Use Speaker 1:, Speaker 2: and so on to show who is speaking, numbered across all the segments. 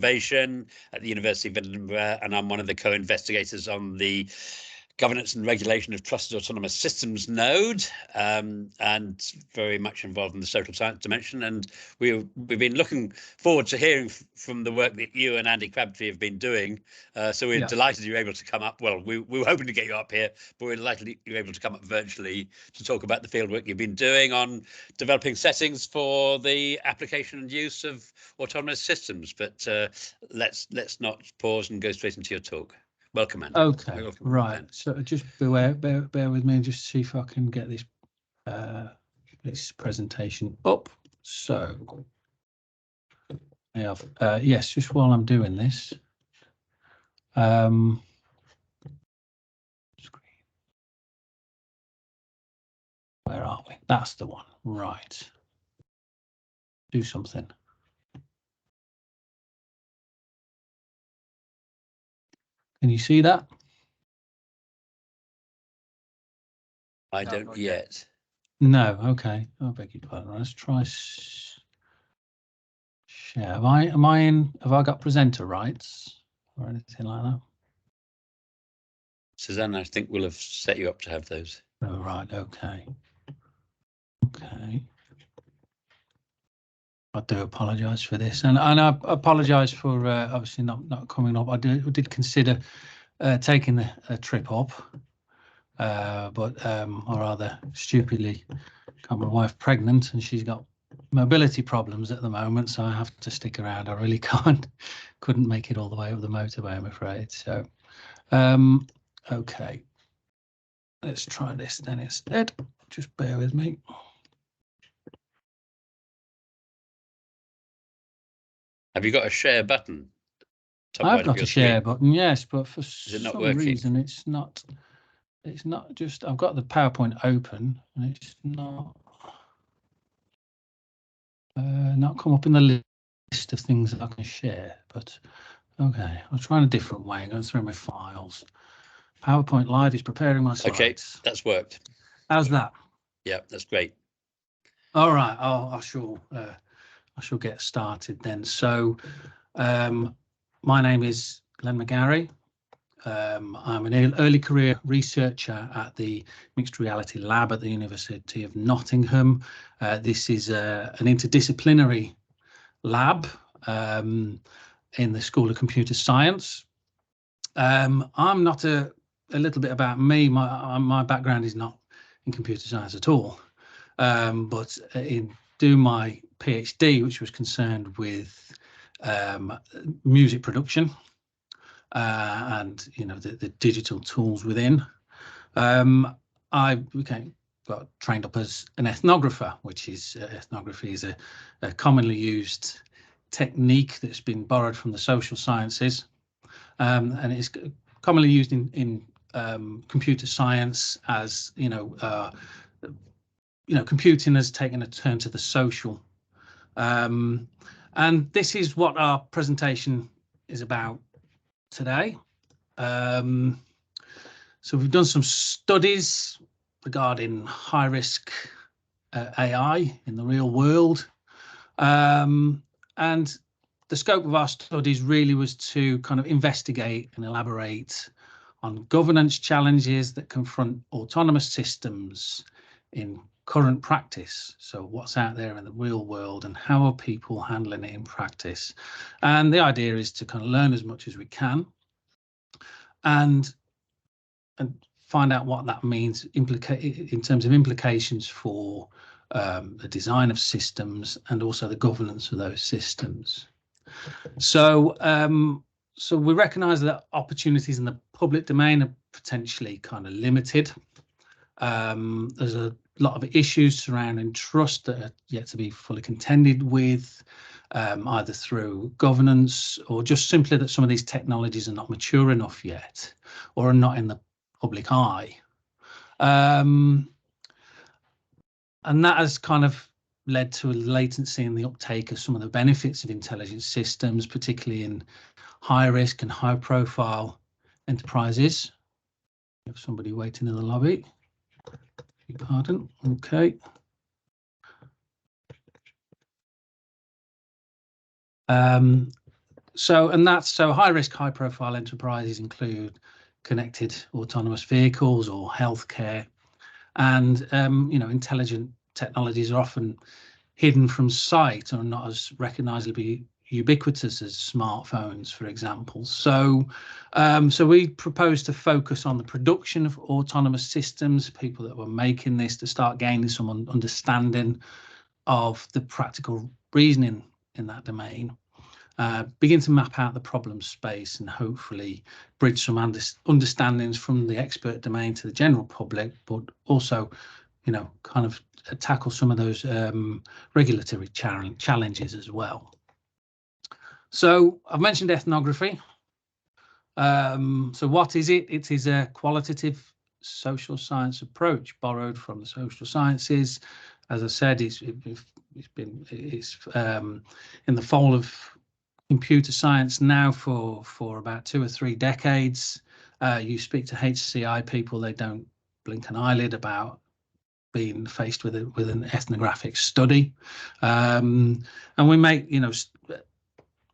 Speaker 1: Conservation at the University of Edinburgh, and I'm one of the co-investigators on the Governance and Regulation of Trusted Autonomous Systems node, and very much involved in the social science dimension. And we've been looking forward to hearing from the work that you and Andy Crabtree have been doing. So we're delighted you're able to come up. Well, we were hoping to get you up here, but we're delighted you're able to come up virtually to talk about the fieldwork you've been doing on developing settings for the application and use of autonomous systems. But let's not pause and go straight into your talk. Welcome, Andy.
Speaker 2: Okay,
Speaker 1: Welcome,
Speaker 2: right.
Speaker 1: Andy.
Speaker 2: So just bear with me and just see if I can get this this presentation up. So yes, just while I'm doing this, screen. Where are we? That's the one. Right. Do something. Can you see that?
Speaker 1: I don't yet.
Speaker 2: No. Okay. I beg your pardon. Let's try share. Have I got presenter rights or anything like that?
Speaker 1: Suzanne, I think we'll have set you up to have those.
Speaker 2: Oh, right. Okay. Okay. I do apologise for this, and I apologise for obviously not coming up. I did consider taking a trip up, but I rather stupidly got my wife pregnant, and she's got mobility problems at the moment, so I have to stick around. I really couldn't make it all the way up the motorway, I'm afraid. So, okay, let's try this then instead. Just bear with me.
Speaker 1: Have you got a share button?
Speaker 2: I've got a share button, yes, but for some reason it's not just, I've got the PowerPoint open and it's not come up in the list of things that I can share. But okay, I'll try in a different way. I'm going through my files. PowerPoint Live is preparing my slides.
Speaker 1: Okay, that's worked.
Speaker 2: How's that?
Speaker 1: Yeah, that's great.
Speaker 2: All right, I shall get started then. So my name is Glenn McGarry. I'm an early career researcher at the Mixed Reality Lab at the University of Nottingham. This is an interdisciplinary lab in the School of Computer Science. I'm not a little bit about me. My background is not in computer science at all, but in doing my PhD, which was concerned with music production. And the digital tools within. I got trained up as an ethnographer, which is ethnography is a commonly used technique that's been borrowed from the social sciences, and it's commonly used in computer science as computing has taken a turn to the social, and this is what our presentation is about today. So we've done some studies regarding high risk AI in the real world, and the scope of our studies really was to kind of investigate and elaborate on governance challenges that confront autonomous systems in current practice. So what's out there in the real world and how are people handling it in practice? And the idea is to kind of learn as much as we can and find out what that means in terms of implications for the design of systems and also the governance of those systems. So so we recognise that opportunities in the public domain are potentially kind of limited. There's a lot of issues surrounding trust that are yet to be fully contended with, either through governance or just simply that some of these technologies are not mature enough yet or are not in the public eye. And that has kind of led to a latency in the uptake of some of the benefits of intelligent systems, particularly in high risk and high profile enterprises. We have somebody waiting in the lobby. Pardon. Okay. So high risk, high profile enterprises include connected autonomous vehicles or healthcare, and intelligent technologies are often hidden from sight or not as recognizably ubiquitous as smartphones, for example. So we propose to focus on the production of autonomous systems, people that were making this, to start gaining some understanding of the practical reasoning in that domain. Begin to map out the problem space and hopefully bridge some understandings from the expert domain to the general public, but also, kind of tackle some of those regulatory challenges as well. So I've mentioned ethnography. So what is it? It is a qualitative social science approach borrowed from the social sciences. As I said, it's in the fold of computer science now for about 2 or 3 decades. You speak to HCI people, they don't blink an eyelid about being faced with an ethnographic study, and we make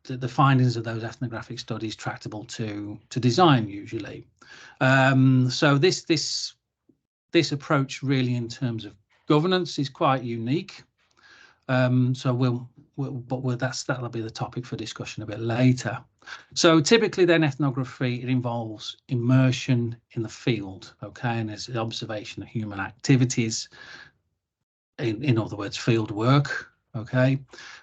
Speaker 2: the findings of those ethnographic studies tractable to design usually. So this approach really in terms of governance is quite unique. So that'll be the topic for discussion a bit later. So typically then ethnography, it involves immersion in the field, okay, and there's the observation of human activities, in other words, field work, okay,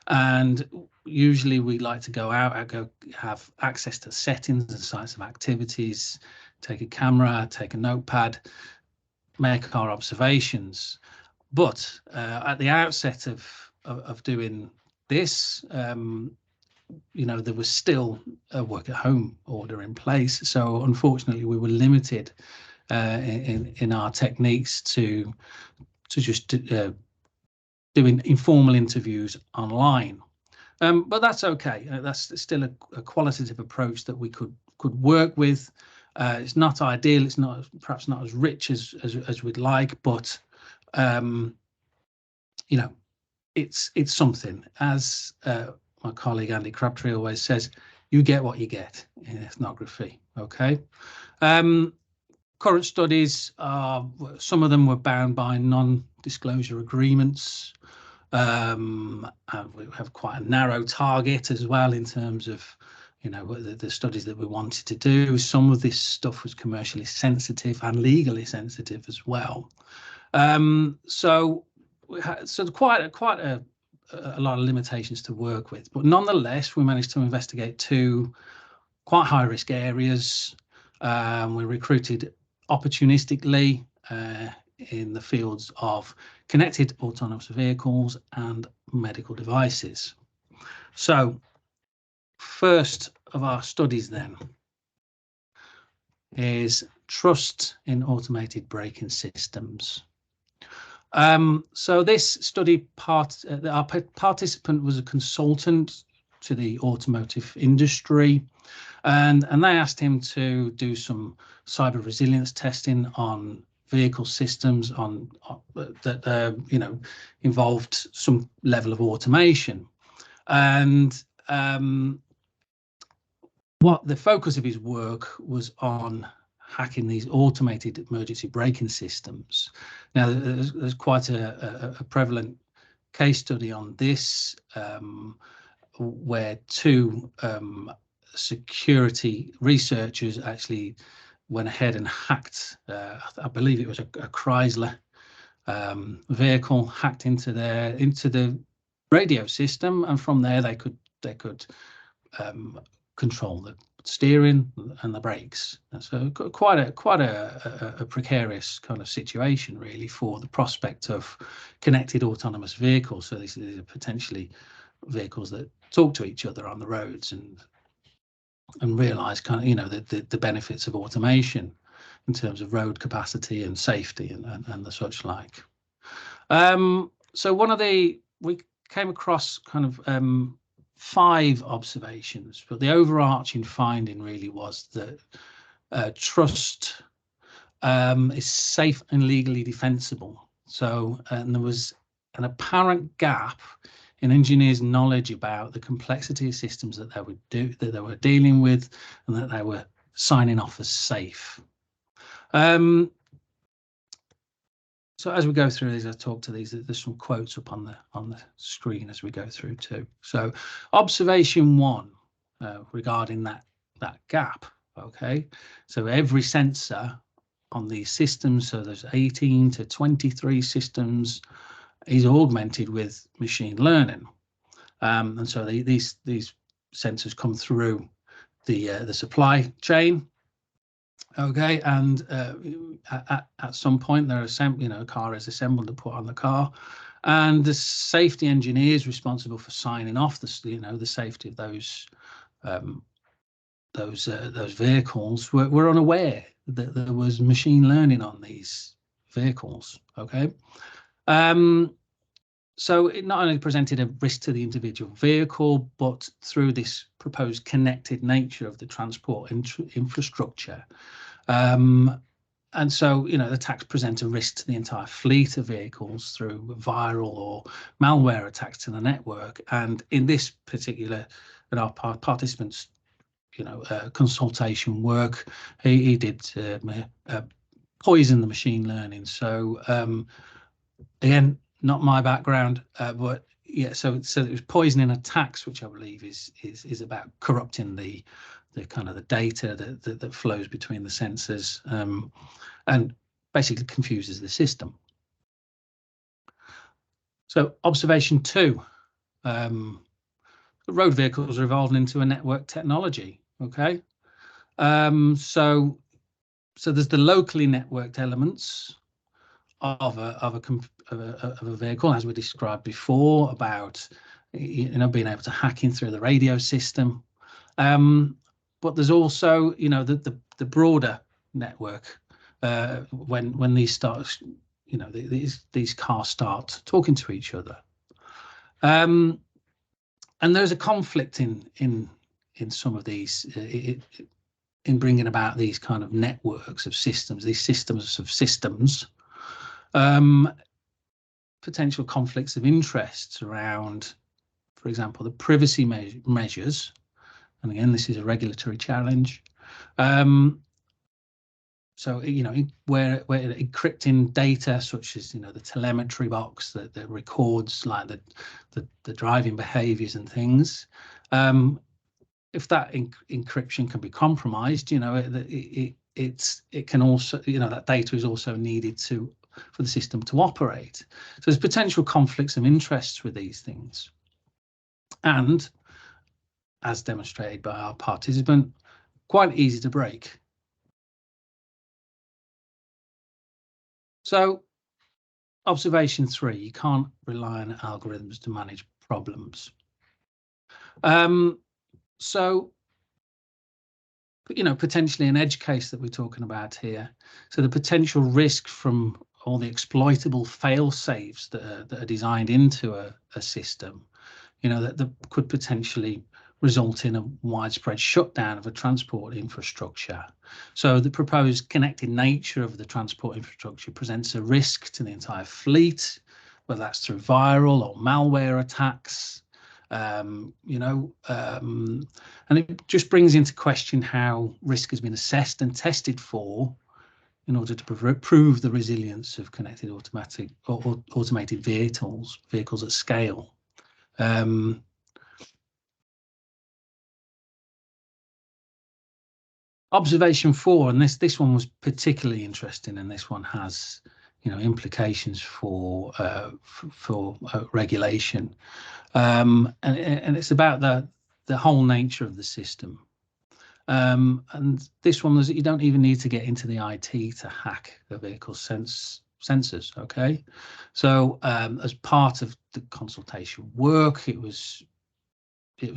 Speaker 2: and usually we like to go out, have access to settings and sites of activities, take a camera, take a notepad, make our observations. But at the outset of doing this, there was still a work at home order in place. So unfortunately, we were limited in our techniques to just doing informal interviews online. But that's okay. That's still a qualitative approach that we could work with. It's not ideal. It's perhaps not as rich as we'd like, but it's something. As my colleague Andy Crabtree always says, you get what you get in ethnography. Okay. Current studies some of them were bound by non-disclosure agreements. And we have quite a narrow target as well in terms of the studies that we wanted to do. Some of this stuff was commercially sensitive and legally sensitive as well. So quite a lot of limitations to work with, but nonetheless we managed to investigate 2 quite high risk areas. We recruited opportunistically in the fields of connected autonomous vehicles and medical devices. So first of our studies then is trust in automated braking systems. So this study our participant was a consultant to the automotive industry, and they asked him to do some cyber resilience testing on vehicle systems that involved some level of automation. And what the focus of his work was on hacking these automated emergency braking systems. Now, there's quite a prevalent case study on this, where 2 security researchers actually went ahead and hacked, I believe it was a Chrysler vehicle, hacked into the radio system, and from there they could control the steering and the brakes. And so quite a precarious kind of situation really for the prospect of connected autonomous vehicles. So these are potentially vehicles that talk to each other on the roads and realize kind of the benefits of automation in terms of road capacity and safety and the such like. So we came across kind of 5 observations, but the overarching finding really was that trust is safe and legally defensible. So and there was an apparent gap in engineers' knowledge about the complexity of systems that they were dealing with, and that they were signing off as safe. So as we go through these, I talk to these. There's some quotes up on the screen as we go through too. So observation 1 regarding that gap. Okay, so every sensor on these systems, so there's 18 to 23 systems, is augmented with machine learning, and so these sensors come through the supply chain. Okay, and at some point they're a car is assembled and put on the car, and the safety engineers responsible for signing off the safety of those vehicles were unaware that there was machine learning on these vehicles. Okay, so it not only presented a risk to the individual vehicle, but through this proposed connected nature of the transport infrastructure. And so, the attacks present a risk to the entire fleet of vehicles through viral or malware attacks to the network. And in this particular, our participants, consultation work, he did poison the machine learning. So again, not my background, but yeah. So it was poisoning attacks, which I believe is about corrupting the kind of the data that flows between the sensors, and basically confuses the system. So observation 2, road vehicles are evolving into a network technology. Okay, so there's the locally networked elements of a vehicle, as we described before, about being able to hack in through the radio system. But there's also the broader network when these start, these cars start talking to each other. And there's a conflict in some of these in bringing about these kind of networks of systems, these systems of systems. Potential conflicts of interests around, for example, the privacy measures. And again, this is a regulatory challenge. So, where encrypting data such as, the telemetry box that records like the driving behaviors and things, if that encryption can be compromised, it can also, that data is also needed for the system to operate. So there's potential conflicts of interest with these things. And as demonstrated by our participant, quite easy to break. So observation 3, you can't rely on algorithms to manage problems. So, potentially an edge case that we're talking about here. So the potential risk from all the exploitable fail safes that are designed into a system, that could potentially result in a widespread shutdown of a transport infrastructure. So the proposed connected nature of the transport infrastructure presents a risk to the entire fleet, whether that's through viral or malware attacks. And it just brings into question how risk has been assessed and tested for in order to prove the resilience of connected automated vehicles at scale. Observation 4, and this one was particularly interesting, and this one has implications for regulation, and it's about the whole nature of the system. And this one was that you don't even need to get into the IT to hack the vehicle sensors. Okay, so as part of the consultation work, it was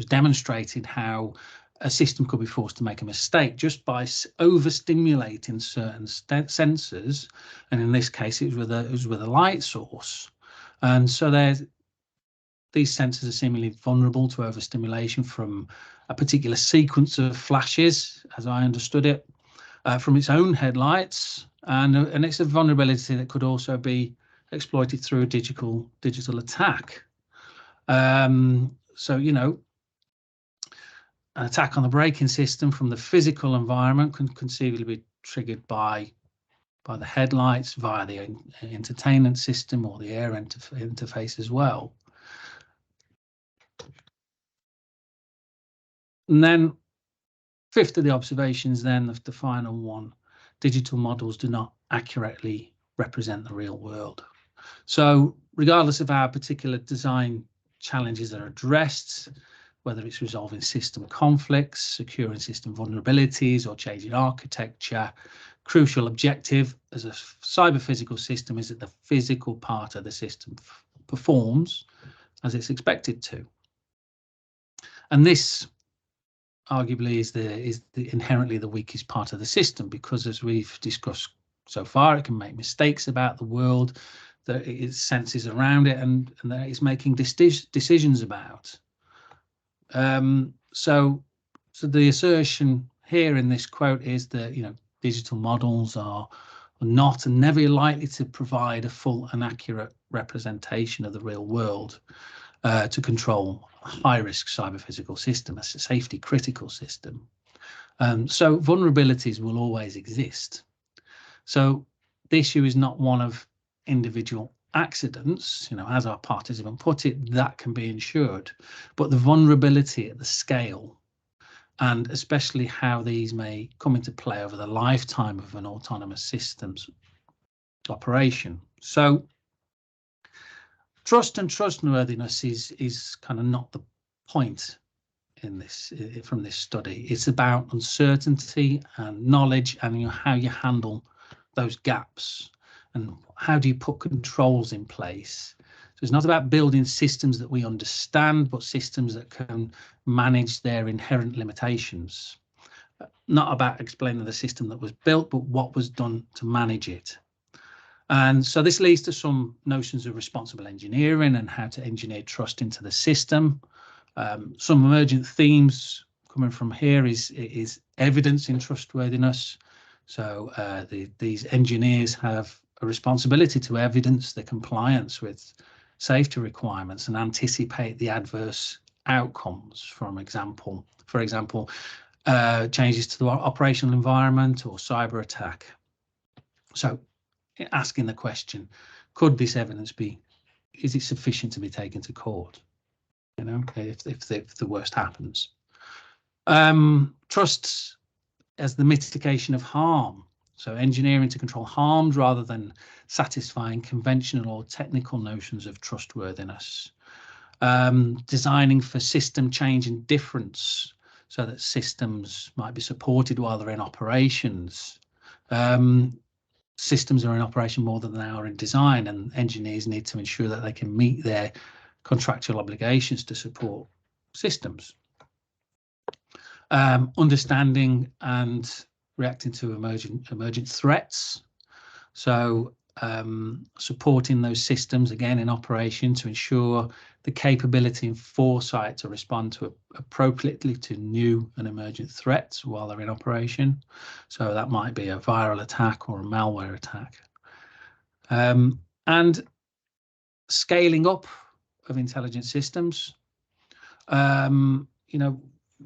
Speaker 2: demonstrated how a system could be forced to make a mistake just by overstimulating certain sensors, and in this case, it was with a light source, and so these sensors are seemingly vulnerable to overstimulation from a particular sequence of flashes, as I understood it, from its own headlights, and it's a vulnerability that could also be exploited through a digital attack. So, you know, an attack on the braking system from the physical environment can conceivably be triggered by the headlights via the entertainment system or the air interface as well. And then fifth of the observations, then the final one, digital models do not accurately represent the real world. So regardless of how particular design challenges are addressed, whether it's resolving system conflicts, securing system vulnerabilities, or changing architecture, crucial objective as a cyber physical system is that the physical part of the system performs as it's expected to. And this arguably is the inherently the weakest part of the system, because as we've discussed so far, it can make mistakes about the world that it senses around it and that it's making decisions about. So the assertion here in this quote is that, you know, digital models are not and never likely to provide a full and accurate representation of the real world to control a high-risk cyber physical system, a safety critical system. So vulnerabilities will always exist. So the issue is not one of individual accidents, you know, as our participant put it, that can be ensured, but the vulnerability at the scale, and especially how these may come into play over the lifetime of an autonomous systems operation. So trust and trustworthiness is kind of not the point in this from this study. It's about uncertainty and knowledge, and, you know, how you handle those gaps and how do you put controls in place. So it's not about building systems that we understand, but systems that can manage their inherent limitations. Not about explaining the system that was built, but what was done to manage it. And so this leads to some notions of responsible engineering and how to engineer trust into the system. Some emergent themes coming from here is evidence in trustworthiness. So these engineers have a responsibility to evidence the compliance with safety requirements and anticipate the adverse outcomes from for example, changes to the operational environment or cyber attack. So asking the question, could this evidence is it sufficient to be taken to court? You know, if the worst happens. Trust as the mitigation of harm. So engineering to control harms rather than satisfying conventional or technical notions of trustworthiness. Designing for system change and difference so that systems might be supported while they're in operations. Systems are in operation more than they are in design, and engineers need to ensure that they can meet their contractual obligations to support systems. Understanding and reacting to emergent threats. So supporting those systems again in operation to ensure the capability and foresight to respond to appropriately to new and emergent threats while they're in operation. So that might be a viral attack or a malware attack. And scaling up of intelligent systems. You know,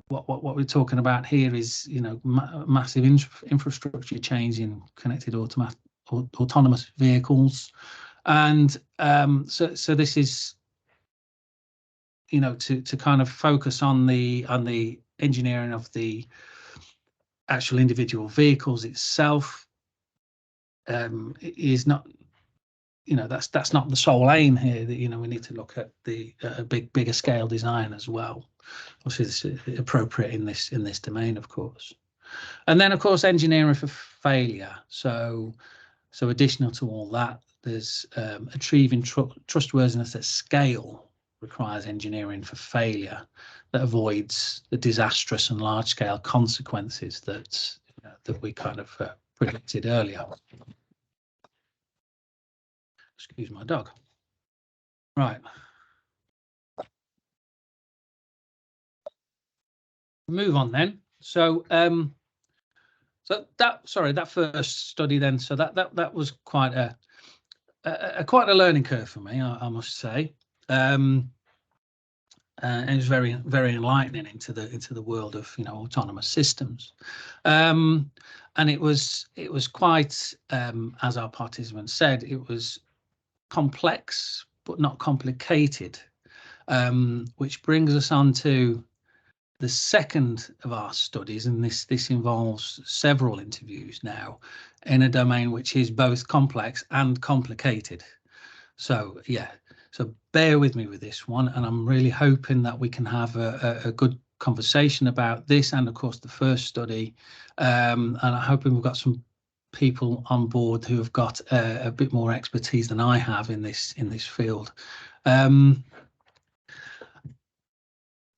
Speaker 2: what we're talking about here is, you know, massive infrastructure change in connected autonomous vehicles, and so this is, you know, to kind of focus on the engineering of the actual individual vehicles itself. Is not, you know, that's not the sole aim here. That, you know, we need to look at the bigger scale design as well. Obviously, this is appropriate in this domain, of course. And then, of course, engineering for failure. So additional to all that, there's achieving trustworthiness at scale requires engineering for failure that avoids the disastrous and large-scale consequences that we kind of predicted earlier. Excuse my dog. Right. Move on then. So that first study then. So that was quite a learning curve for me, I must say. and it was very, very enlightening into the world of, you know, autonomous systems. And it was quite, as our participants said, it was complex but not complicated, which brings us on to the second of our studies, and this involves several interviews now in a domain which is both complex and complicated. So yeah, so bear with me with this one, and I'm really hoping that we can have a good conversation about this and of course the first study, and I'm hoping we've got some people on board who have got a bit more expertise than I have in this field.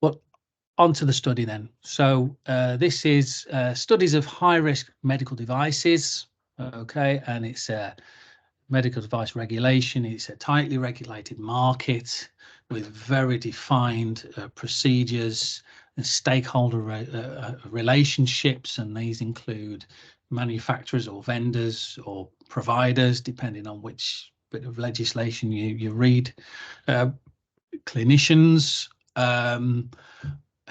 Speaker 2: But onto the study then. So this is studies of high-risk medical devices, okay, and it's medical device regulation. It's a tightly regulated market with very defined procedures and stakeholder relationships, and these include manufacturers or vendors or providers, depending on which bit of legislation you read, clinicians,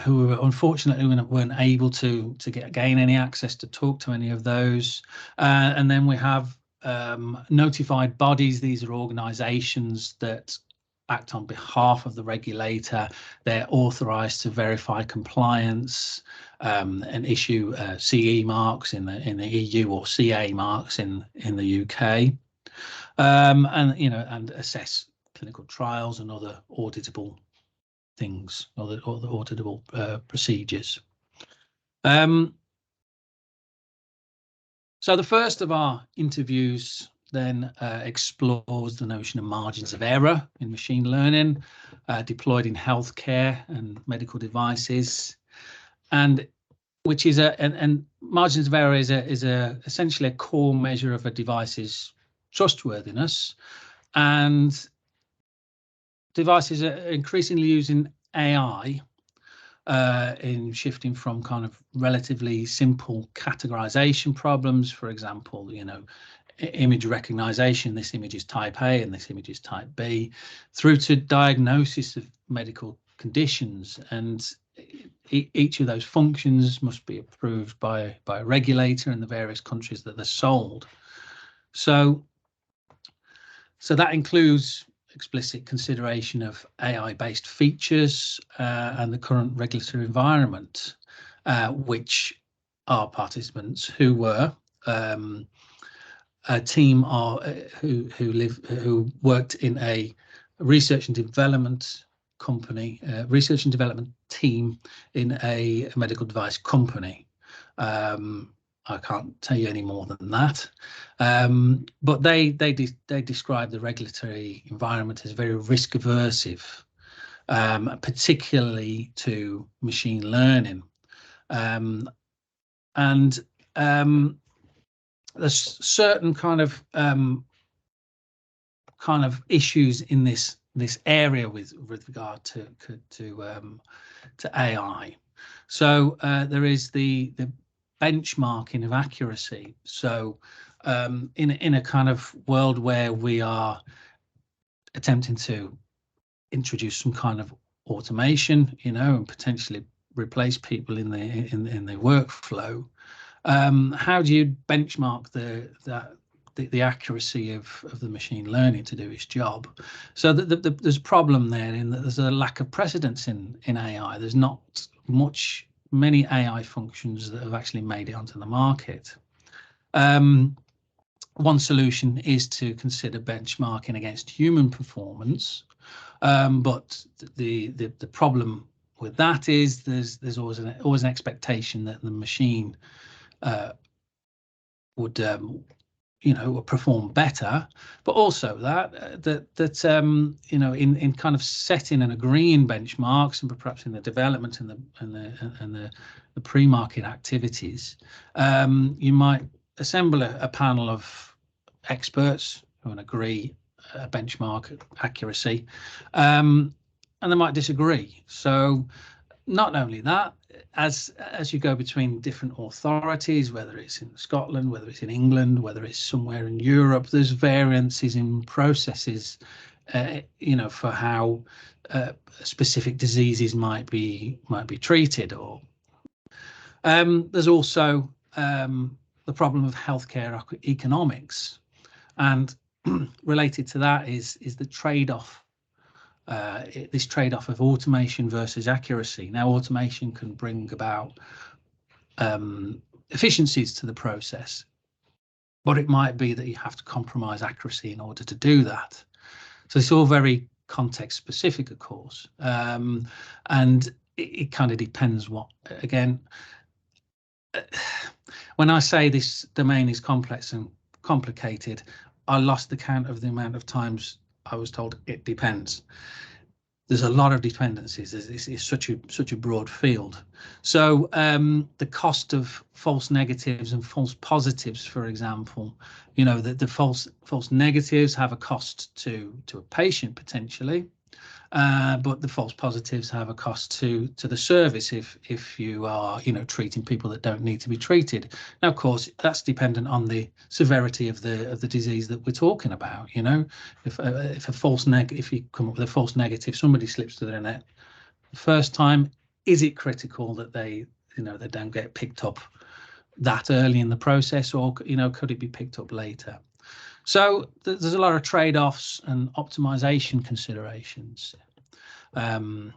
Speaker 2: who unfortunately weren't able to gain any access to talk to any of those, and then we have notified bodies. These are organizations that act on behalf of the regulator. They're authorized to verify compliance and issue CE marks in the EU or CA marks in the UK, and you know, and assess clinical trials and other auditable things, or the auditable procedures. So the first of our interviews then explores the notion of margins of error in machine learning deployed in healthcare and medical devices, and which is and margins of error is essentially a core measure of a device's trustworthiness, and devices are increasingly using AI in shifting from kind of relatively simple categorization problems, for example, you know, image recognition, this image is type A and this image is type B, through to diagnosis of medical conditions, and each of those functions must be approved by a regulator in the various countries that they're sold. So that includes explicit consideration of AI-based features and the current regulatory environment, which our participants, who were a team who worked in a research and development company, research and development team in a medical device company. I can't tell you any more than that, but they describe the regulatory environment as very risk aversive, particularly to machine learning, and there's certain kind of issues in this area with regard to AI. So there is the benchmarking of accuracy. So in a kind of world where we are attempting to introduce some kind of automation, you know, and potentially replace people in the workflow, how do you benchmark the accuracy of the machine learning to do its job? So there's a problem there in that there's a lack of precedence in AI. There's not many AI functions that have actually made it onto the market. One solution is to consider benchmarking against human performance, but the problem with that is there's always an expectation that the machine would you know, perform better, but also that you know, in kind of setting and agreeing benchmarks, and perhaps in the development and the pre-market activities, you might assemble a panel of experts who agree a benchmark accuracy, and they might disagree. So not only that, as you go between different authorities, whether it's in Scotland, whether it's in England, whether it's somewhere in Europe, there's variances in processes, you know, for how specific diseases might be treated. Or there's also the problem of healthcare economics, and related to that is the trade-off. This trade-off of automation versus accuracy. Now, automation can bring about efficiencies to the process, but it might be that you have to compromise accuracy in order to do that. So it's all very context specific, of course, and it kind of depends what, again, when I say this domain is complex and complicated, I lost the count of the amount of times I was told it depends. There's a lot of dependencies. It's such a broad field. So the cost of false negatives and false positives, for example, you know, the false negatives have a cost to a patient potentially, but the false positives have a cost to the service if you are, you know, treating people that don't need to be treated. Now, of course, that's dependent on the severity of the disease that we're talking about. You know, if you come up with a false negative, somebody slips through the net the first time, is it critical that they don't get picked up that early in the process, or, you know, could it be picked up later? So there's a lot of trade-offs and optimization considerations. And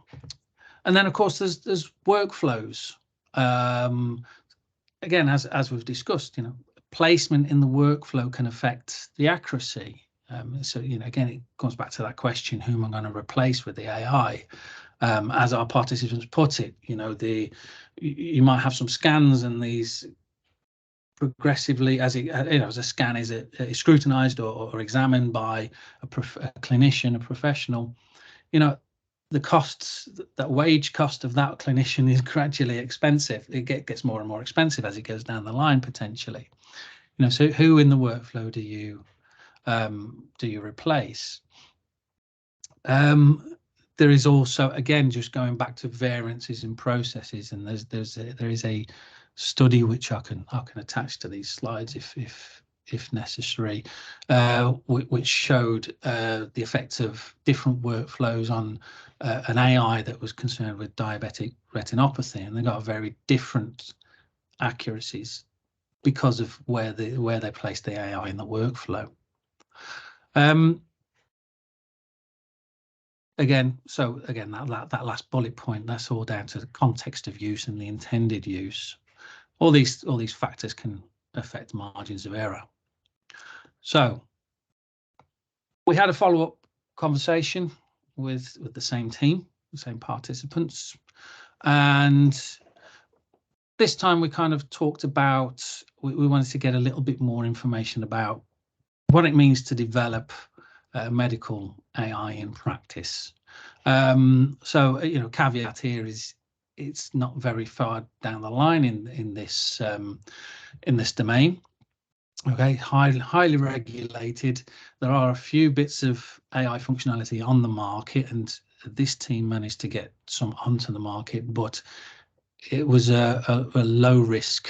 Speaker 2: then, of course, there's workflows. Again, as we've discussed, you know, placement in the workflow can affect the accuracy. So, you know, again, it comes back to that question: who am I going to replace with the AI? As our participants put it, you know, you might have some scans, and these progressively, as a scan is scrutinized or examined by a clinician, a professional, you know, the costs, that wage cost of that clinician is gradually expensive. It gets more and more expensive as it goes down the line, potentially. You know, so who in the workflow do you replace? There is also, again, just going back to variances in processes, and there is a study which I can attach to these slides if necessary, which showed the effects of different workflows on an AI that was concerned with diabetic retinopathy, and they got very different accuracies because of where they placed the AI in the workflow. Again, that last bullet point, that's all down to the context of use and the intended use. All these factors can affect margins of error. So we had a follow-up conversation with the same team, the same participants, and this time we kind of talked about, we wanted to get a little bit more information about what it means to develop medical AI in practice. So, you know, caveat here is it's not very far down the line in this domain. Okay, highly regulated. There are a few bits of AI functionality on the market, and this team managed to get some onto the market, but it was a low risk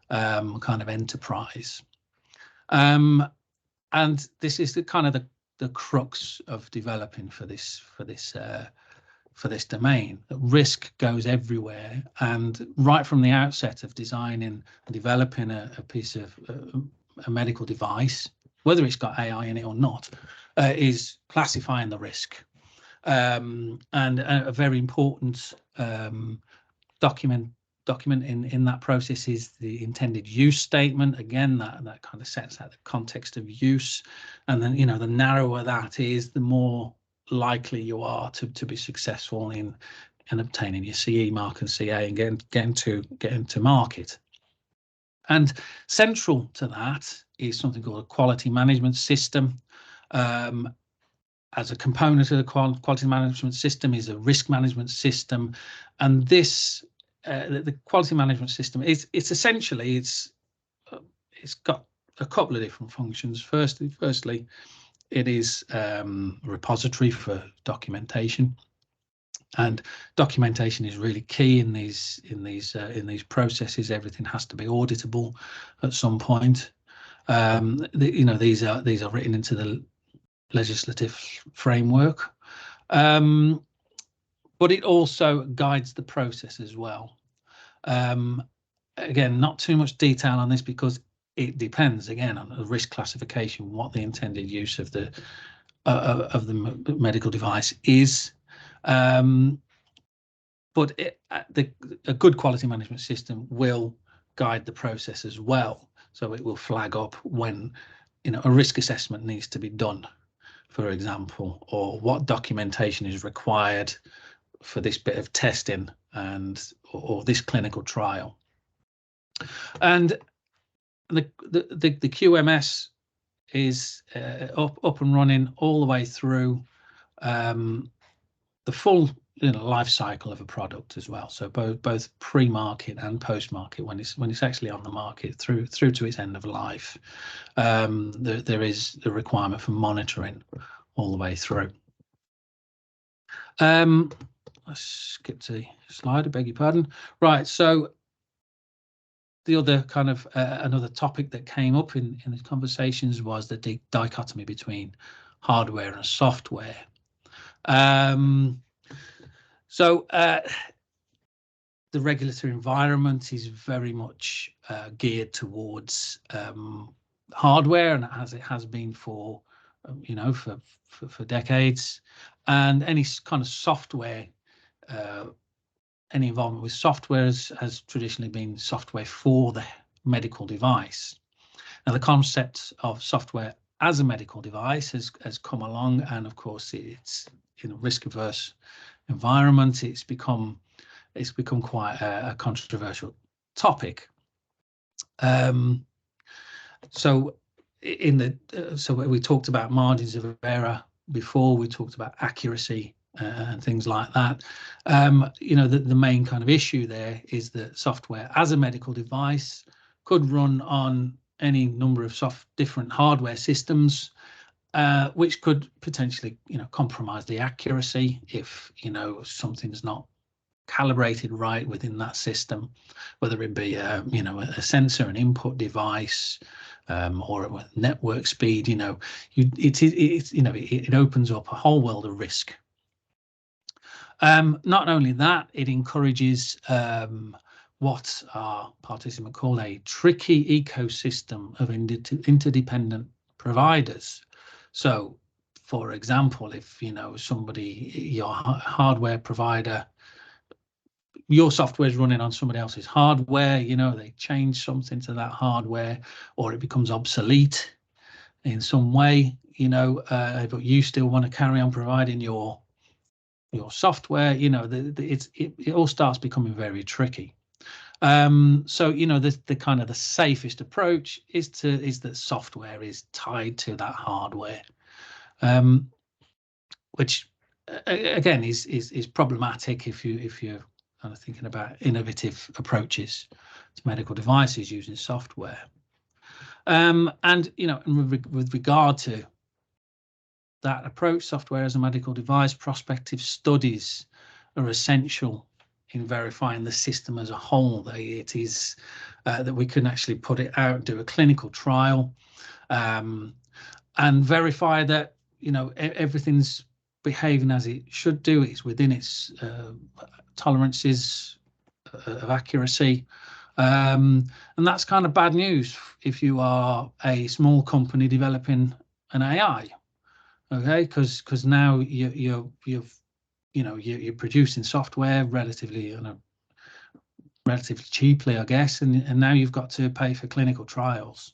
Speaker 2: kind of enterprise. And this is the kind of the crux of developing for this domain. Risk goes everywhere, and right from the outset of designing and developing a piece of a medical device, whether it's got AI in it or not, is classifying the risk. And a very important document in that process is the intended use statement. Again, that kind of sets out the context of use, and then, you know, the narrower that is, the more likely you are to be successful in obtaining your CE mark and CA and getting to market. And central to that is something called a quality management system. As a component of the quality management system is a risk management system, and this the quality management system it's got a couple of different functions. Firstly, it is a repository for documentation, and documentation is really key in these processes. Everything has to be auditable at some point. You know, these are written into the legislative framework, But it also guides the process as well. Again, not too much detail on this because it depends again on the risk classification, what the intended use of the medical device is. But a good quality management system will guide the process as well. So it will flag up when a risk assessment needs to be done, for example, or what documentation is required for this bit of testing or this clinical trial. And the QMS is up and running all the way through the full life cycle of a product as well. So both pre-market and post-market, when it's actually on the market through to its end of life, there is the requirement for monitoring all the way through. I skipped a slide, I beg your pardon. Right, so the other kind of another topic that came up in the conversations was the dichotomy between hardware and software. So the regulatory environment is very much geared towards hardware, and as it has been for for decades. And any kind of software, any involvement with software has traditionally been software for the medical device. Now, the concept of software as a medical device has come along, and of course, it's in a risk-averse environment. It's become quite a controversial topic. So we talked about margins of error before. We talked about accuracy and things like that. The main kind of issue there is that software as a medical device could run on any number of different hardware systems, which could potentially compromise the accuracy if something's not calibrated right within that system, whether it be a sensor, an input device, or a network speed. It opens up a whole world of risk. Not only that, it encourages what our participant called a tricky ecosystem of interdependent providers. So, for example, if your hardware provider, your software is running on somebody else's hardware, they change something to that hardware, or it becomes obsolete in some way, but you still want to carry on providing your software, it all starts becoming very tricky. So the kind of the safest approach is that software is tied to that hardware, which again is problematic if you're kind of thinking about innovative approaches to medical devices using software. And with regard to that approach, software as a medical device, prospective studies are essential in verifying the system as a whole. It is that we can actually put it out, do a clinical trial, and verify that everything's behaving as it should do. It's within its tolerances of accuracy, and that's kind of bad news if you are a small company developing an AI. Okay, because now you're producing software relatively cheaply, I guess, and now you've got to pay for clinical trials.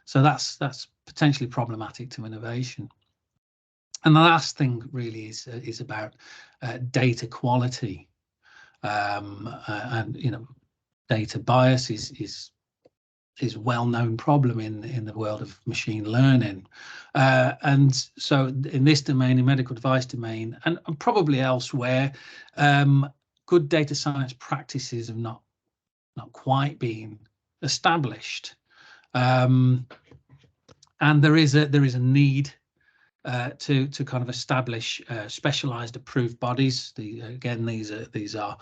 Speaker 2: So that's potentially problematic to innovation. And the last thing really is about data quality, and data bias is a well-known problem in the world of machine learning, and so in this domain, in medical device domain, and probably elsewhere, good data science practices have not quite been established, and there is a need to kind of establish specialized approved bodies. These are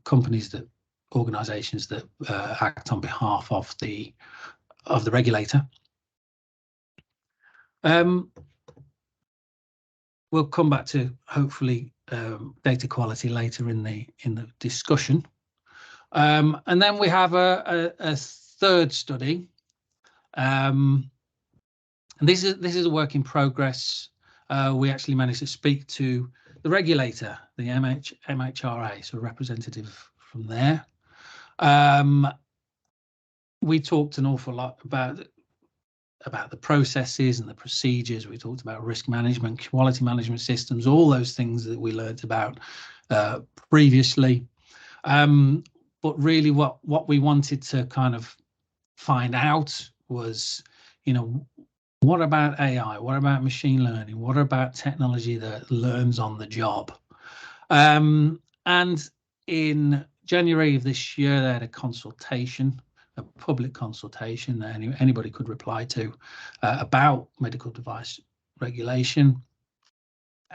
Speaker 2: companies, organizations that act on behalf of the regulator. we'll come back to hopefully data quality later in the discussion. And then we have a third study. And this is a work in progress. We actually managed to speak to the regulator, the MHRA, so a representative from there. We talked an awful lot about the processes and the procedures. We talked about risk management, quality management systems, all those things that we learned about previously. But really what we wanted to kind of find out was, what about AI? What about machine learning? What about technology that learns on the job? And in January of this year, they had a consultation, a public consultation that anybody could reply to about medical device regulation.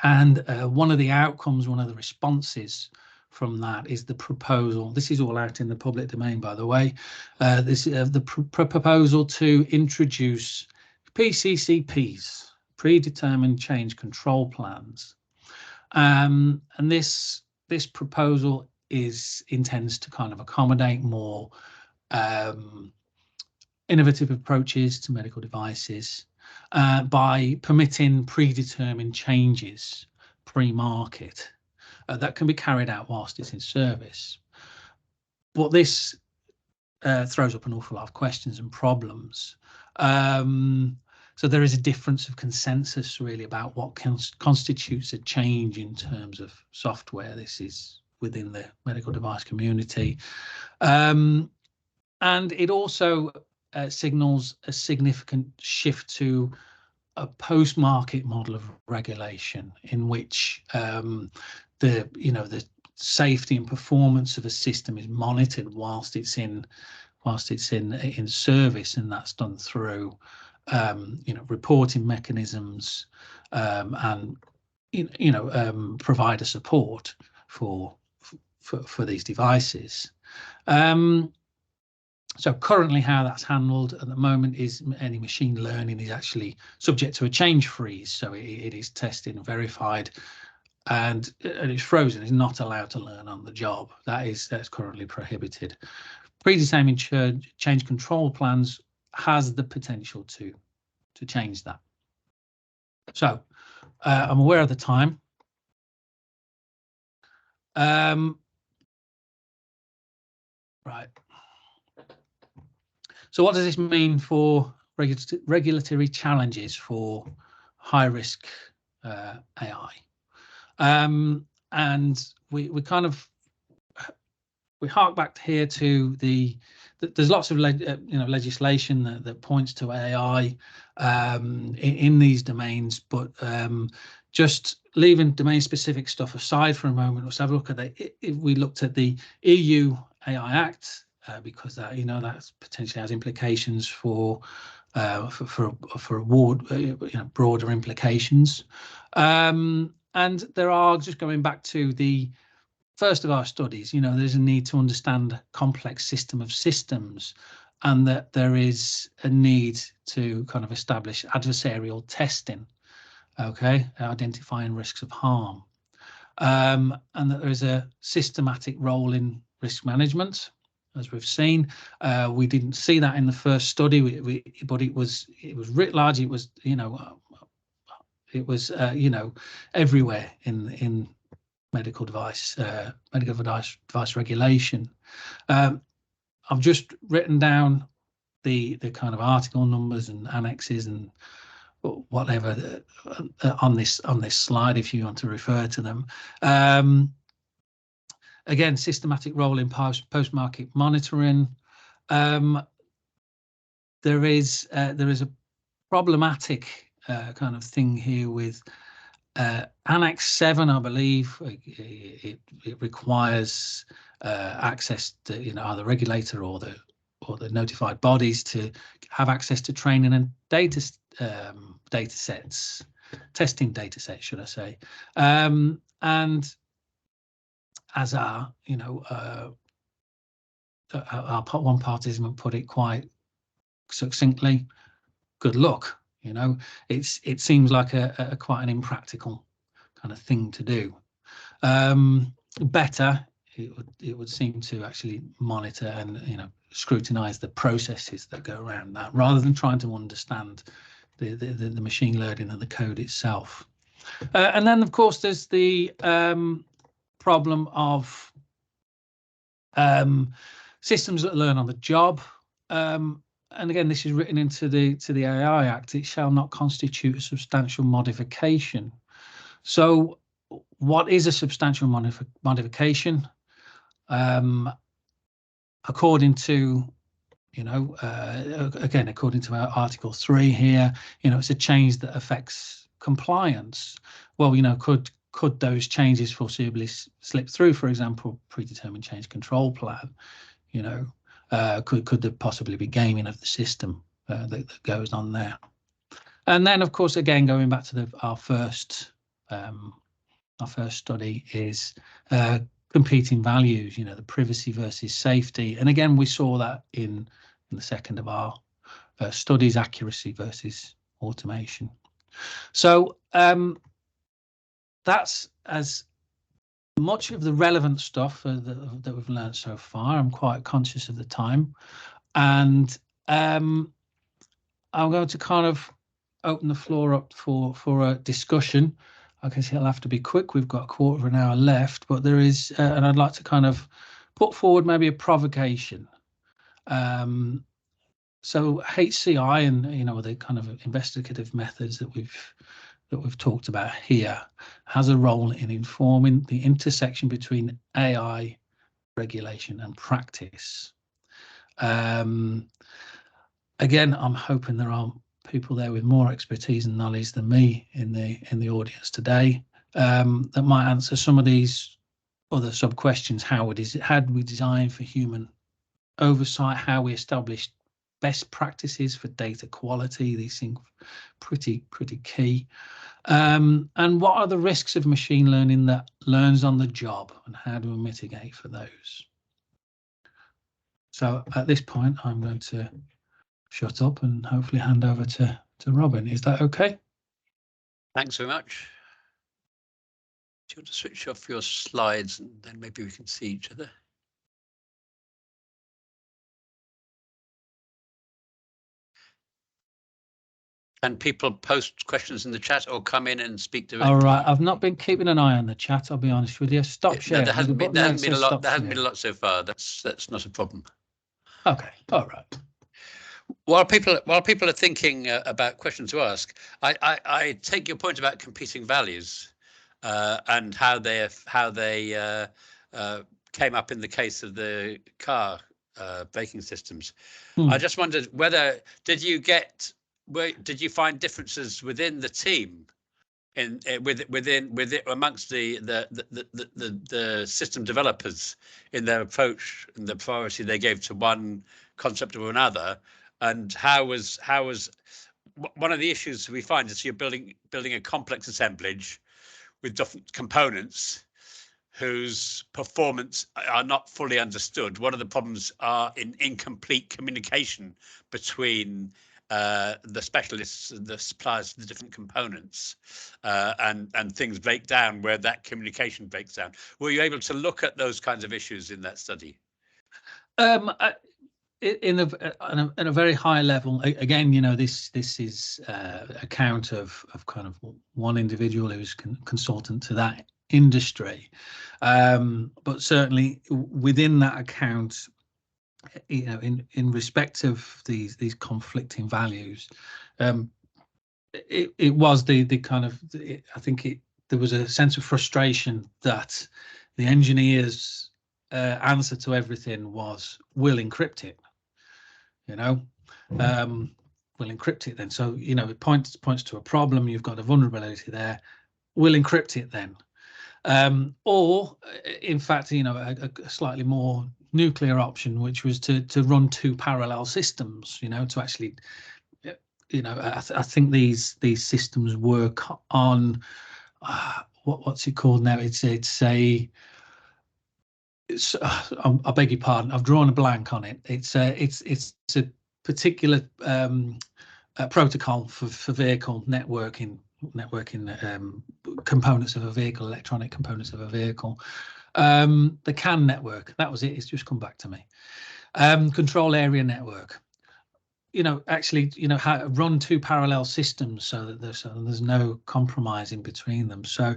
Speaker 2: And one of the outcomes, one of the responses from that is the proposal. This is all out in the public domain, by the way. This is the proposal to introduce PCCPs, predetermined change control plans. And this proposal intends to kind of accommodate more innovative approaches to medical devices by permitting predetermined changes pre-market that can be carried out whilst it's in service. But this throws up an awful lot of questions and problems. So there is a difference of consensus really about what constitutes a change in terms of software. This is within the medical device community. And it also signals a significant shift to a post-market model of regulation in which the safety and performance of a system is monitored whilst it's in service, and that's done through reporting mechanisms and provider support for these devices. So currently how that's handled at the moment is any machine learning is actually subject to a change freeze. So it is tested and verified and it's frozen. It's not allowed to learn on the job. That's currently prohibited. Predetermined change control plans has the potential to change that. So I'm aware of the time. Right. So what does this mean for regulatory challenges for high-risk AI? And we hark back here to there's lots of legislation that points to AI in these domains, but just leaving domain-specific stuff aside for a moment, let's have a look at we looked at the EU AI Act. Because that potentially has implications for award, broader implications, and there are, just going back to the first of our studies, there's a need to understand a complex system of systems, and that there is a need to kind of establish adversarial testing, identifying risks of harm, and that there is a systematic role in risk management. As we've seen, we didn't see that in the first study, but it was writ large. It was everywhere in medical device regulation. I've just written down the kind of article numbers and annexes and whatever on this slide if you want to refer to them. Again, systematic role in post-market monitoring. There is a problematic kind of thing here with Annex 7, I believe. It requires access to either regulator or the notified bodies to have access to training and data sets, testing data sets, should I say, and as our one participant put it quite succinctly, good luck. It seems like a quite an impractical kind of thing to do. Better, it would seem to actually monitor and scrutinize the processes that go around that, rather than trying to understand the machine learning and the code itself. And then, of course, there's the problem of systems that learn on the job. And again, this is written into the AI Act. It shall not constitute a substantial modification. So what is a substantial modification? According to, again, according to our Article 3 here, it's a change that affects compliance. Well, could those changes foreseeably slip through, for example, predetermined change control plan? Could there possibly be gaming of the system that goes on there? And then, of course, again, going back to our first study is competing values, the privacy versus safety. And again, we saw that in the second of our studies, accuracy versus automation. So that's as much of the relevant stuff that we've learned so far. I'm quite conscious of the time, and I'm going to kind of open the floor up for a discussion. I guess it'll have to be quick. We've got a quarter of an hour left, but there is, and I'd like to kind of put forward maybe a provocation. So HCI and the kind of investigative methods that we've talked about here has a role in informing the intersection between AI, regulation, and practice. Again, I'm hoping there are people there with more expertise and knowledge than me in the audience today that might answer some of these other sub questions. How do we design for human oversight? How we establish best practices for data quality? These things pretty key. And what are the risks of machine learning that learns on the job, and how do we mitigate for those? So at this point, I'm going to shut up and hopefully hand over to Robin. Is that okay?
Speaker 1: Thanks very much. Do you want to switch off your slides and then maybe we can see each other? Can people post questions in the chat or come in and speak directly?
Speaker 2: All right, I've not been keeping an eye on the chat, I'll be honest with you. Stop sharing.
Speaker 1: There hasn't been a lot. There hasn't been a lot so far. That's not a problem.
Speaker 2: Okay, all right.
Speaker 1: While people are thinking about questions to ask, I take your point about competing values and how they came up in the case of the car braking systems. I just wondered whether did you find differences within the team within amongst the system developers in their approach and the priority they gave to one concept or another? And how was one of the issues we find is you're building a complex assemblage with different components whose performance are not fully understood. One of the problems are in incomplete communication between the specialists and the suppliers to the different components, and things break down where that communication breaks down. Were you able to look at those kinds of issues in that study?
Speaker 2: In a very high level, again, this is account of kind of one individual who's consultant to that industry, but certainly within that account, in respect of these conflicting values, it was the kind of I think there was a sense of frustration that the engineers' answer to everything was, we'll encrypt it. We'll encrypt it then. So it points to a problem. You've got a vulnerability there. We'll encrypt it then. Or in fact, a slightly more nuclear option, which was to run two parallel systems. To actually, I think these systems work on what's it called now? I beg your pardon, I've drawn a blank on it. It's a particular protocol for vehicle networking components of a vehicle, electronic components of a vehicle. The CAN network, that was it. It's just come back to me. Control area network. Actually, run two parallel systems so that there's no compromise in between them. So,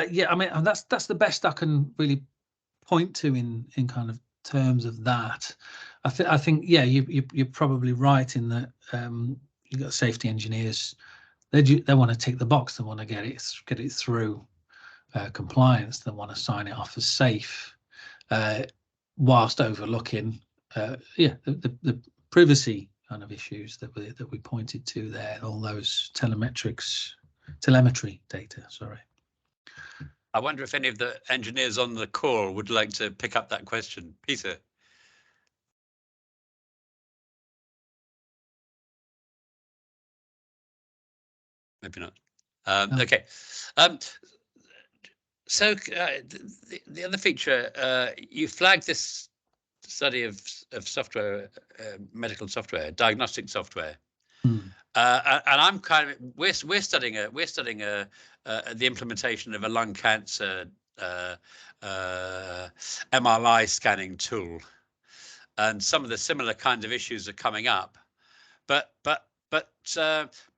Speaker 2: yeah, I mean, and that's the best I can really point to in kind of terms of that. I think yeah, you're probably right in that. You've got safety engineers. They want to tick the box. They want to get it through compliance. They want to sign it off as safe, whilst overlooking the privacy kind of issues that we pointed to there. All those telemetry data. Sorry.
Speaker 1: I wonder if any of the engineers on the call would like to pick up that question. Peter. Maybe not. No. Okay. So the other feature, you flagged this study of software, medical software, diagnostic software. And I'm kind of we're studying the implementation of a lung cancer MRI scanning tool, and some of the similar kinds of issues are coming up. But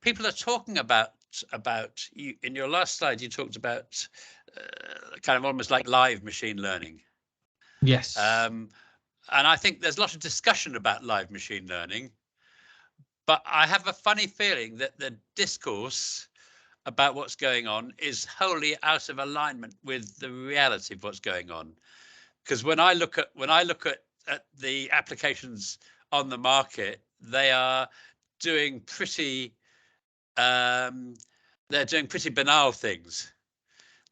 Speaker 1: people are talking about you in your last slide. You talked about kind of almost like live machine learning.
Speaker 2: Yes.
Speaker 1: And I think there's a lot of discussion about live machine learning. But I have a funny feeling that the discourse about what's going on is wholly out of alignment with the reality of what's going on. Because when I look at the applications on the market, they are doing pretty banal things.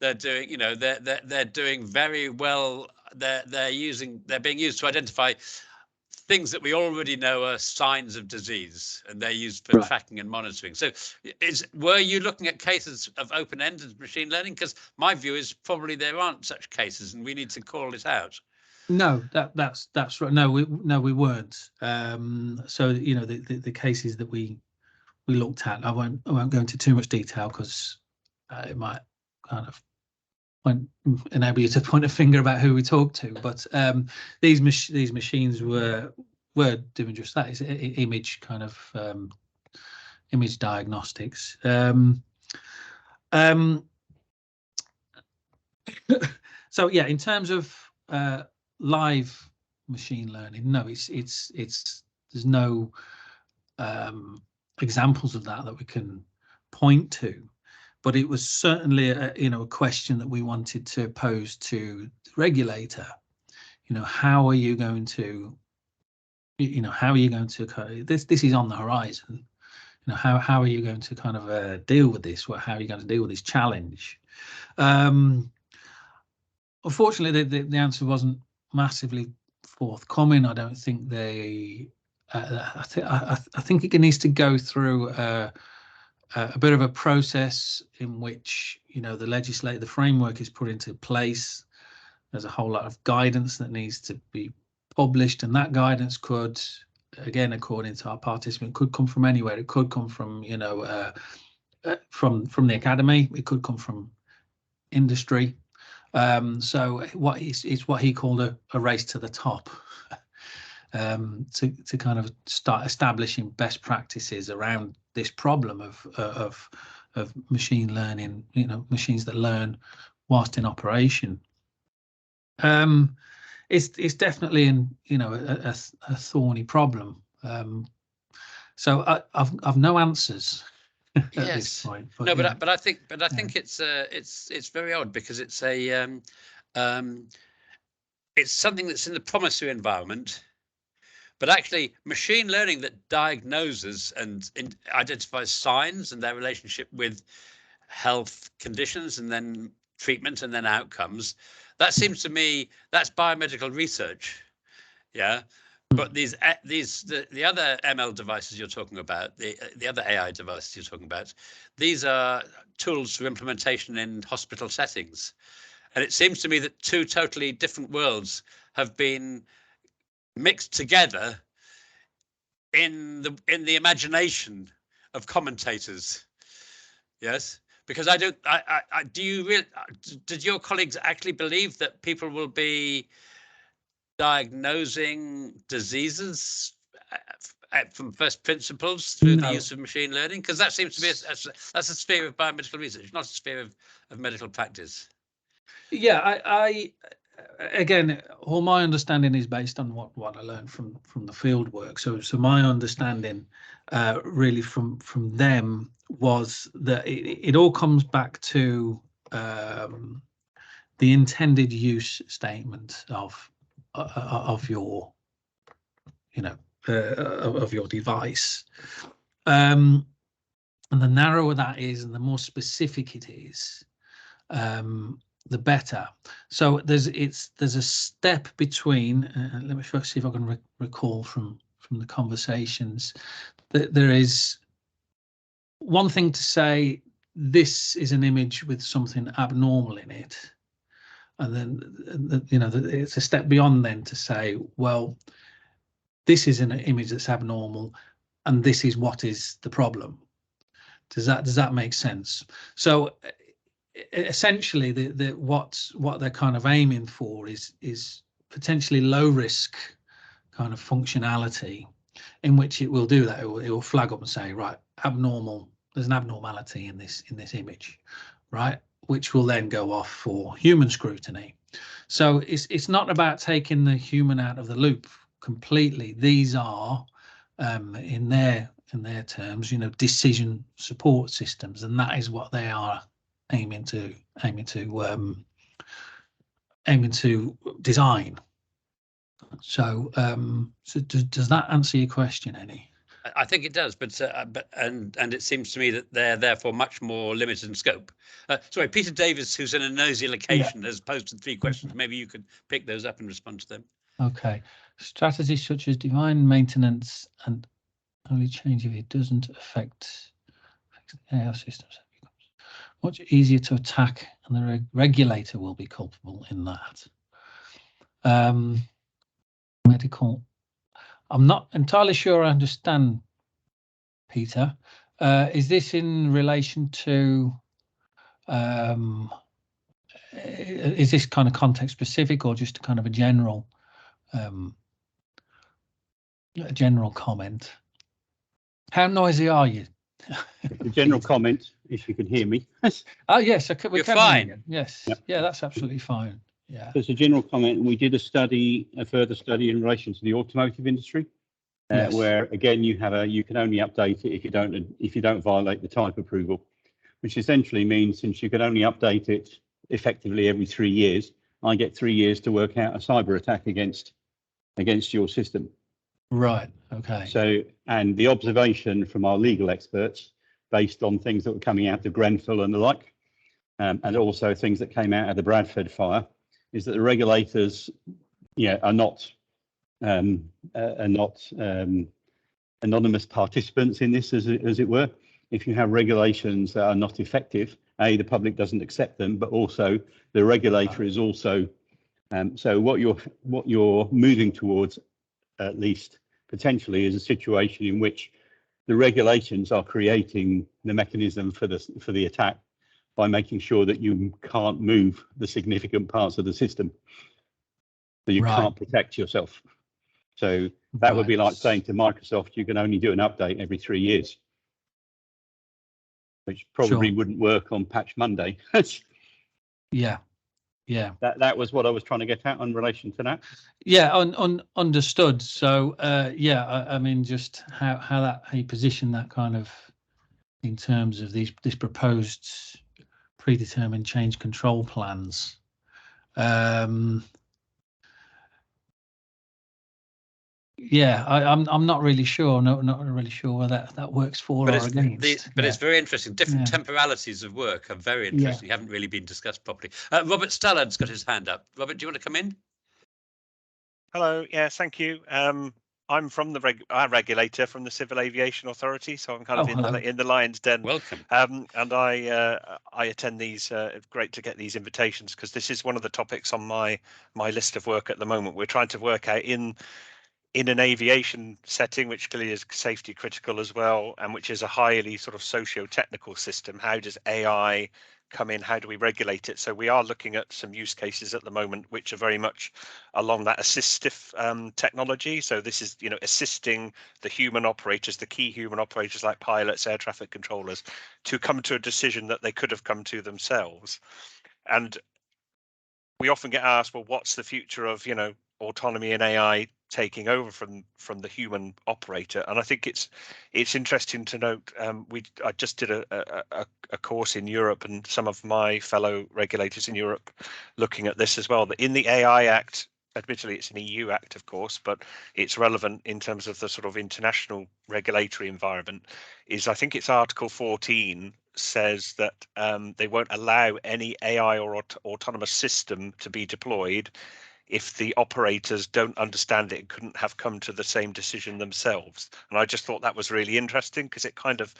Speaker 1: They're doing, they're doing very well. They're being used to identify things that we already know are signs of disease, and they're used for tracking and monitoring. So were you looking at cases of open-ended machine learning? Because my view is probably there aren't such cases, and we need to call it out.
Speaker 2: No, that's right. No, we weren't. So the cases that we looked at, I won't go into too much detail because it might kind of enable you to point a finger about who we talked to. But these machines were doing just that. It's image kind of image diagnostics. So yeah, in terms of live machine learning, no, it's there's no examples of that we can point to, but it was certainly a question that we wanted to pose to the regulator. How are you going to this is on the horizon. How are you going to kind of deal with this? How are you going to deal with this challenge? Unfortunately, the answer wasn't massively forthcoming. I don't think they. I think it needs to go through a bit of a process in which the framework is put into place. There's a whole lot of guidance that needs to be published, and that guidance could, again, according to our participant, could come from anywhere. It could come from from the academy. It could come from industry. So what he called a race to the top, to kind of start establishing best practices around this problem of machine learning, machines that learn whilst in operation. It's definitely a thorny problem. So I've no answers. At this point, but,
Speaker 1: no, but I think it's very odd because it's it's something that's in the promissory environment, but actually machine learning that diagnoses and identifies signs and their relationship with health conditions and then treatment and then outcomes. That seems to me that's biomedical research. Yeah. But the other ML devices you're talking about, the other AI devices you're talking about, these are tools for implementation in hospital settings. And it seems to me that two totally different worlds have been mixed together in the imagination of commentators. Yes, because I don't. Do you really? Did your colleagues actually believe that people will be diagnosing diseases from first principles through the use of machine learning? Because that seems to be that's a sphere of biomedical research, not a sphere of medical practice.
Speaker 2: Yeah, I again, all my understanding is based on what I learned from the field work. So my understanding really from them was that it all comes back to the intended use statement of your, you know, of your device. And the narrower that is, and the more specific it is, the better. So there's a step between. Let me first see if I can recall from the conversations that there is one thing to say this is an image with something abnormal in it, and then it's a step beyond then to say, well, this is an image that's abnormal, and this is what is the problem. Does that make sense? So essentially, what they're kind of aiming for is potentially low risk kind of functionality, in which it will do that. It will flag up and say, right, abnormal. There's an abnormality in this image, right? Which will then go off for human scrutiny. So it's not about taking the human out of the loop completely. These are in their terms, decision support systems, and that is what they are aiming to design. So, does that answer your question, Annie?
Speaker 1: I think it does, but it seems to me that they're therefore much more limited in scope. Sorry, Peter Davis, who's in a nosy location, has posted 3 questions. Maybe you could pick those up and respond to them. Okay.
Speaker 2: Strategies such as divine maintenance and only change if it doesn't affect the AI systems. Much easier to attack, and the regulator will be culpable in that. Medical. I'm not entirely sure I understand, Peter. Is this in relation to? Is this kind of context specific, or just kind of a general comment? How noisy are you?
Speaker 3: The general comment, if you can hear me.
Speaker 2: Oh yes,
Speaker 1: we can fine.
Speaker 2: Hear you. Yes, yep. Yeah, that's absolutely fine. Yeah.
Speaker 3: So it's a general comment. We did a further study in relation to the automotive industry, yes. Where again you can only update it if you don't violate the type approval, which essentially means since you can only update it effectively every 3 years, I get 3 years to work out a cyber attack against your system.
Speaker 2: Right. Okay.
Speaker 3: So, and the observation from our legal experts, based on things that were coming out of Grenfell and the like, and also things that came out of the Bradford fire, is that the regulators, are not anonymous participants in this, as it were. If you have regulations that are not effective, the public doesn't accept them, but also the regulator is also. So what you're moving towards, at least potentially, is a situation in which the regulations are creating the mechanism for the attack by making sure that you can't move the significant parts of the system, so you can't protect yourself. So that would be like saying to Microsoft, you can only do an update every 3 years, which probably wouldn't work on Patch Monday.
Speaker 2: Yeah. Yeah,
Speaker 3: that was what I was trying to get at in relation to that.
Speaker 2: Yeah, understood. So I mean, just how you position that kind of in terms of this proposed predetermined change control plans. Yeah, I'm not really sure. No, not really sure whether that works for or against.
Speaker 1: But it's very interesting. Different temporalities of work are very interesting. Haven't really been discussed properly. Robert Stallard's got his hand up. Robert, do you want to come in?
Speaker 4: Hello. Yeah, thank you. I'm from our regulator from the Civil Aviation Authority, so I'm kind of in the lion's den.
Speaker 1: Welcome.
Speaker 4: And I attend these. Great to get these invitations, because this is one of the topics on my list of work at the moment. We're trying to work out in an aviation setting, which clearly is safety critical as well, and which is a highly sort of socio-technical system, how does AI come in? How do we regulate it? So we are looking at some use cases at the moment which are very much along that assistive technology. So this is, you know, assisting the human operators, the key human operators like pilots, air traffic controllers, to come to a decision that they could have come to themselves. And we often get asked, well, what's the future of, you know, autonomy and AI taking over from the human operator? And I think it's interesting to note. I just did a course in Europe, and some of my fellow regulators in Europe looking at this as well. That in the AI Act, admittedly it's an EU Act, of course, but it's relevant in terms of the sort of international regulatory environment. I think it's Article 14 says that they won't allow any AI or autonomous system to be deployed if the operators don't understand it and couldn't have come to the same decision themselves. And I just thought that was really interesting, because it kind of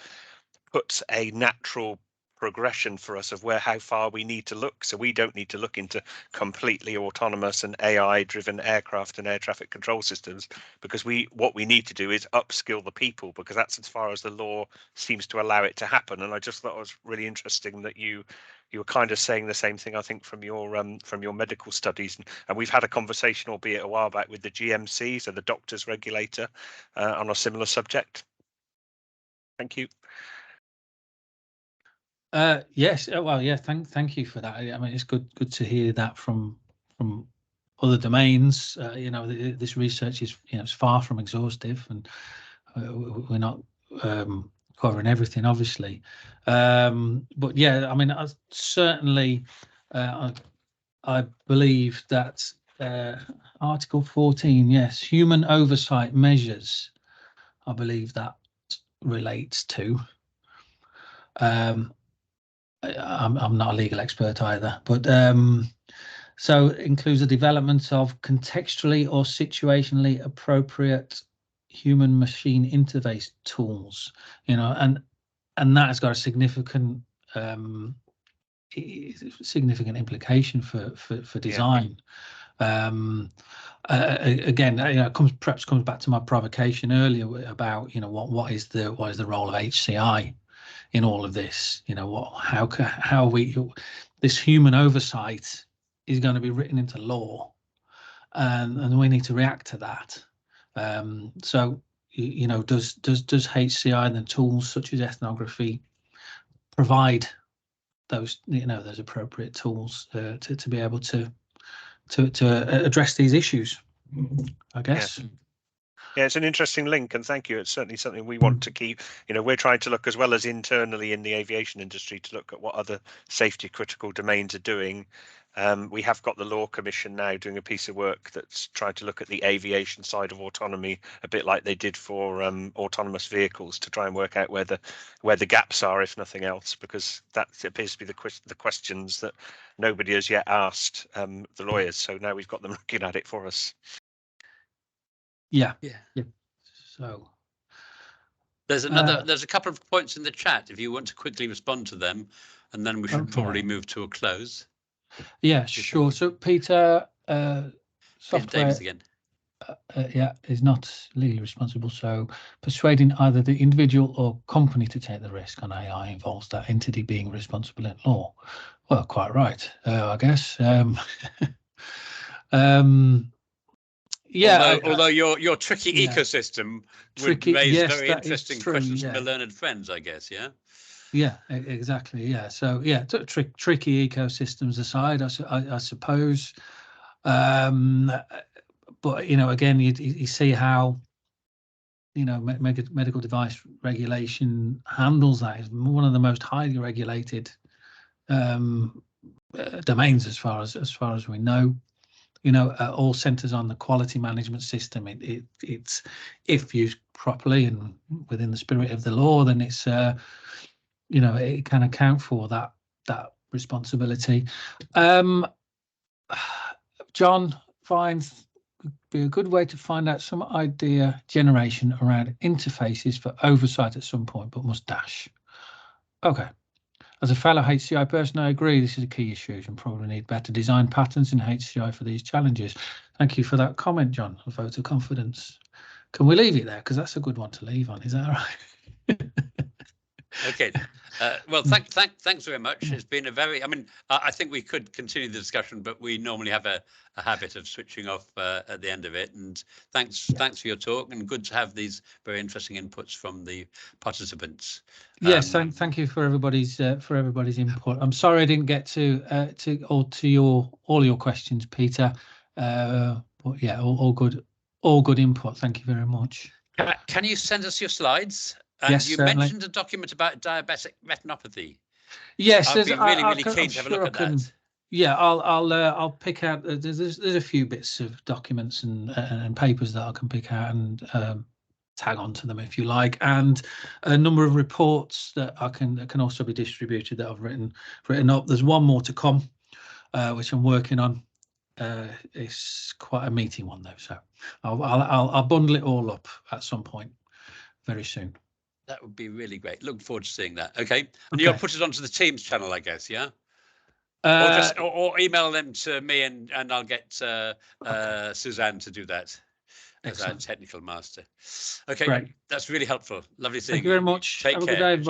Speaker 4: puts a natural progression for us of how far we need to look. So we don't need to look into completely autonomous and AI driven aircraft and air traffic control systems, because what we need to do is upskill the people, because that's as far as the law seems to allow it to happen. And I just thought it was really interesting that you were kind of saying the same thing, I think, from your medical studies. And we've had a conversation, albeit a while back, with the GMC, so the doctors regulator, on a similar subject. Thank you.
Speaker 2: Yes, well, yeah, thank you for that. I mean, it's good to hear that from other domains. You know, this research is, you know, it's far from exhaustive, and we're not covering everything, obviously. But yeah, I mean, I certainly I believe that Article 14, yes, human oversight measures, I believe that relates to. I'm not a legal expert either, but so it includes the development of contextually or situationally appropriate human-machine interface tools, you know, and that has got a significant implication for design. Yeah. Again, you know, perhaps comes back to my provocation earlier about, you know, what is the role of HCI in all of this? You know, how this human oversight is going to be written into law, and we need to react to that. So, you know, does HCI and the tools such as ethnography provide those, you know, those appropriate tools to be able to address these issues, I guess.
Speaker 4: Yeah, it's an interesting link, and thank you. It's certainly something we want to keep. You know, we're trying to look, as well as internally in the aviation industry, to look at what other safety critical domains are doing. We have got the Law Commission now doing a piece of work that's trying to look at the aviation side of autonomy, a bit like they did for autonomous vehicles, to try and work out where the gaps are, if nothing else, because that appears to be the questions that nobody has yet asked the lawyers. So now we've got them looking at it for us.
Speaker 2: Yeah. So
Speaker 1: there's a couple of points in the chat if you want to quickly respond to them, and then we should probably move to a close.
Speaker 2: Yeah, sure. So Peter, software
Speaker 1: Davis again.
Speaker 2: Is not legally responsible. So persuading either the individual or company to take the risk on AI involves that entity being responsible in law. Well, quite right, I guess.
Speaker 1: Yeah, although your tricky ecosystem would raise very interesting questions from the learned friends, I guess.
Speaker 2: Yeah, exactly. Yeah. So yeah, tricky ecosystems aside, I suppose. But you know, again, you see how, you know, medical device regulation handles that. It's one of the most highly regulated domains as far as we know. You know, all centers on the quality management system. It's, if used properly and within the spirit of the law, then it's you know, it can account for that responsibility. John finds be a good way to find out some idea generation around interfaces for oversight at some point, but must dash. Okay. As a fellow HCI person, I agree this is a key issue and probably need better design patterns in HCI for these challenges. Thank you for that comment, John. A vote of confidence. Can we leave it there? Because that's a good one to leave on. Is that all right?
Speaker 1: Okay. Well, thanks very much. It's been a very, I mean, I think we could continue the discussion, but we normally have a habit of switching off at the end of it. And thanks for your talk, and good to have these very interesting inputs from the participants.
Speaker 2: Yes, thank you for everybody's input. I'm sorry I didn't get to all your questions, Peter. But yeah, all good input. Thank you very much.
Speaker 1: Can you send us your slides? And
Speaker 2: yes,
Speaker 1: you
Speaker 2: certainly.
Speaker 1: mentioned a document about diabetic retinopathy.
Speaker 2: Yes,
Speaker 1: I'd be really keen to have a look at that.
Speaker 2: Yeah, I'll pick out. There's a few bits of documents and papers that I can pick out and tag onto them if you like, and a number of reports that can also be distributed that I've written up. There's one more to come, which I'm working on. It's quite a meaty one though, so I'll bundle it all up at some point very soon.
Speaker 1: That would be really great. Looking forward to seeing that. Okay, and you'll put it onto the Teams channel, I guess, yeah. Or email them to me, and I'll get Suzanne to do that. As our technical master. Okay, great. That's really helpful. Lovely seeing you.
Speaker 2: Thank you very much.
Speaker 1: Take care.
Speaker 2: Have a good day, everybody.